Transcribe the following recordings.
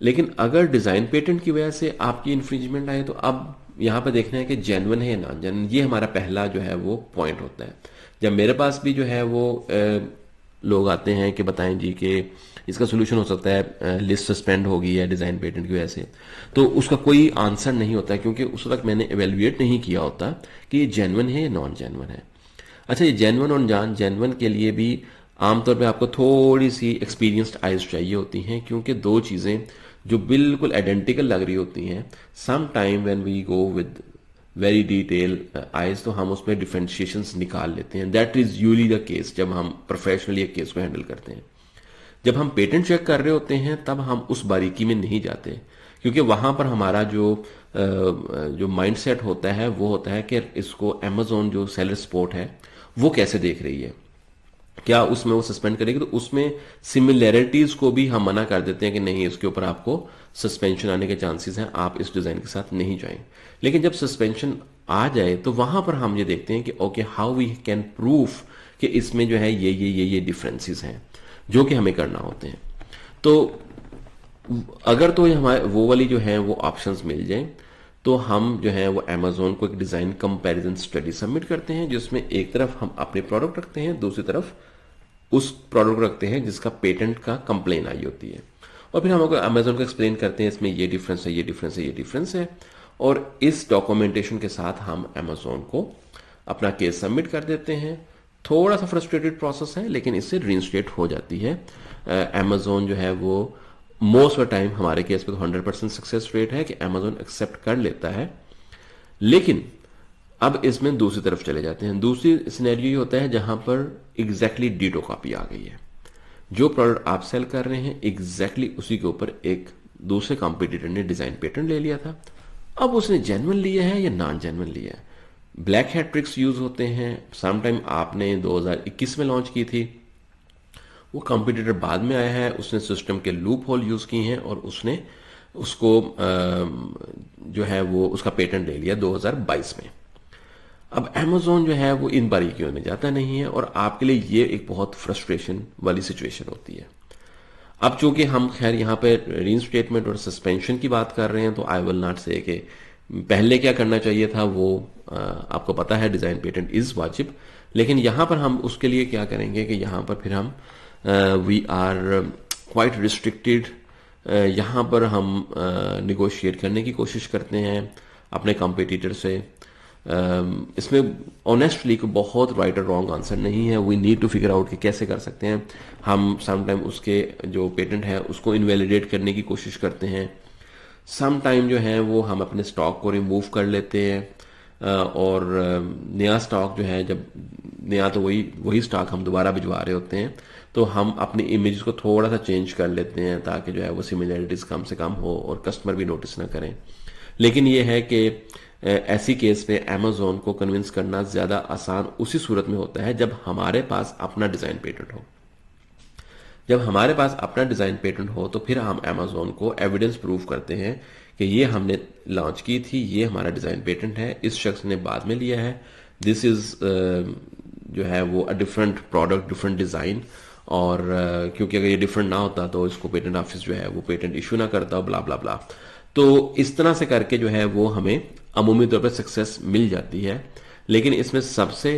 लेकिन अगर design patent की वजह से आपकी इन्फ्रिंजमेंट आए तो अब यहाँ पर देखना है कि जेन्युइन है या नॉन जेन्युइन, ये हमारा पहला जो है वो पॉइंट होता है। जब मेरे पास भी जो है वो लोग आते हैं कि बताएं जी कि इसका सोल्यूशन हो सकता है लिस्ट सस्पेंड होगी है डिजाइन पेटेंट की वजह से, तो उसका कोई आंसर नहीं होता है क्योंकि उस वक्त मैंने एवेल्युएट नहीं किया होता कि ये जेन्युइन है या नॉन जेन्युइन है। अच्छा, ये जेन्युइन और नॉन जेन्युइन के लिए भी आमतौर पे आपको थोड़ी सी एक्सपीरियंस्ड आइज चाहिए होती हैं, क्योंकि दो चीज़ें जो बिल्कुल आइडेंटिकल लग रही होती हैं, some time when we go with very detail eyes तो हम उसमें डिफ्रेंशिएशंस निकाल लेते हैं। That is usually the case जब हम प्रोफेशनली एक केस को हैंडल करते हैं। जब हम पेटेंट चेक कर रहे होते हैं तब हम उस बारीकी में नहीं जाते, क्योंकि वहां पर हमारा जो माइंडसेट होता है वो होता है कि इसको अमेजोन जो सेलर सपोर्ट है वो कैसे देख रही है, क्या उसमें वो सस्पेंड करेगी। तो उसमें सिमिलैरिटीज को भी हम मना कर देते हैं कि नहीं, इसके ऊपर आपको सस्पेंशन आने के चांसेस हैं, आप इस डिजाइन के साथ नहीं जाएं। लेकिन जब सस्पेंशन आ जाए तो वहां पर हम ये देखते हैं कि okay, how we can proof कि इसमें जो है ये डिफरेंसेस हैं जो कि हमें करना होते हैं। तो अगर तो हमारे वो वाली जो है वो ऑप्शंस मिल जाए तो हम जो है वो अमेजोन को एक डिजाइन कंपैरिजन स्टडी सबमिट करते हैं, जिसमें एक तरफ हम अपने प्रोडक्ट रखते हैं, दूसरी तरफ उस प्रोडक्ट रखते हैं जिसका पेटेंट का कंप्लेन आई होती है, और फिर हम अमेजोन को एक्सप्लेन करते हैं इसमें ये डिफरेंस है, ये डिफरेंस है, ये डिफरेंस है। और इस डॉक्यूमेंटेशन के साथ हम अमेजोन को अपना केस सबमिट कर देते हैं। थोड़ा सा फ्रस्ट्रेटेड प्रोसेस है लेकिन इससे रीइंस्टेट हो जाती है। अमेजोन जो है वो मोस्ट ऑफ टाइम, हमारे केस पे तो 100% सक्सेस रेट है कि अमेजोन एक्सेप्ट कर लेता है। लेकिन अब इसमें दूसरी तरफ चले जाते हैं। दूसरी सिनेरियो ये होता है जहां पर एग्जैक्टली डीटो कॉपी आ गई है, जो प्रोडक्ट आप सेल कर रहे हैं एग्जैक्टली उसी के ऊपर एक दूसरे कॉम्पिटिटर ने डिजाइन पेटेंट ले लिया था। अब उसने जेन्युइन लिया है या नॉन जेन्युइन लिया है। ब्लैक हैट ट्रिक्स यूज होते हैं। समटाइम आपने 2021 में लॉन्च की थी, वो कॉम्पिटिटर बाद में आया है, उसने सिस्टम के लूप होल यूज किए हैं और उसने उसको जो है वो उसका पेटेंट ले लिया 2022 में। अब अमेजोन जो है वो इन बारीकियों में जाता नहीं है और आपके लिए ये एक बहुत फ्रस्ट्रेशन वाली सिचुएशन होती है। अब चूंकि हम खैर यहाँ पे रीइंस्टेटमेंट और सस्पेंशन की बात कर रहे हैं तो आई विल नॉट से कि पहले क्या करना चाहिए था, वो आपको पता है डिजाइन पेटेंट इज वाजिब। लेकिन यहाँ पर हम उसके लिए क्या करेंगे कि यहाँ पर फिर हम वी आर क्वाइट रिस्ट्रिक्टेड। यहाँ पर हम निगोशिएट करने की कोशिश करते हैं अपने कॉम्पिटिटर से। इसमें ऑनेस्टली को बहुत राइट और रॉन्ग आंसर नहीं है। We need to figure out कि कैसे कर सकते हैं। हम समटाइम उसके जो पेटेंट है उसको इनवैलिडेट करने की कोशिश करते हैं। सम टाइम जो है वो हम अपने स्टॉक को रिमूव कर लेते हैं और नया स्टॉक जो है, जब नया तो वही स्टॉक हम दोबारा भिजवा रहे होते हैं तो हम अपनी इमेज को थोड़ा सा चेंज कर लेते हैं ताकि जो है वो सिमिलैरिटीज कम से कम हो और कस्टमर भी नोटिस ना करें। लेकिन ये है कि ऐसी केस में अमेजोन को कन्विंस करना ज्यादा आसान उसी सूरत में होता है जब हमारे पास अपना डिजाइन पेटेंट हो। जब हमारे पास अपना डिजाइन पेटेंट हो तो फिर हम अमेजोन को एविडेंस प्रूव करते हैं कि ये हमने लॉन्च की थी, ये हमारा डिजाइन पेटेंट है, इस शख्स ने बाद में लिया है, दिस इज जो है वो a different product, different design. और क्योंकि अगर ये डिफरेंट ना होता तो इसको पेटेंट ऑफिस जो है वो पेटेंट इशू ना करता, ब्ला ब्ला ब्ला। तो इस तरह से करके जो है वो हमें अमूमी तौर पर सक्सेस मिल जाती है। लेकिन इसमें सबसे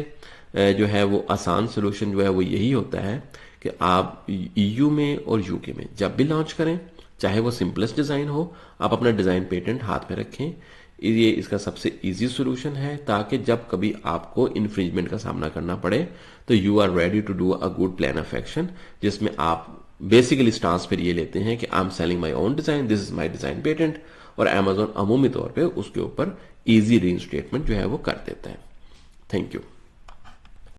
जो है वो आसान सोल्यूशन जो है वो यही होता है कि आप ईयू में और यूके में जब भी लॉन्च करें, चाहे वो सिंपलेस्ट डिजाइन हो, आप अपना डिजाइन पेटेंट हाथ में रखें। ये इसका सबसे इजी सोल्यूशन है ताकि जब कभी आपको इन्फ्रिंजमेंट का सामना करना पड़े तो you are ready to do a good plan of action, जिसमें आप बेसिकली स्टांस फिर ये लेते हैं कि I am selling my own design, this is my design patent. और अमेजोन अमूमी तौर पर उसके ऊपर इजी रीइंस्टेटमेंट जो है वो कर देता है। Thank you.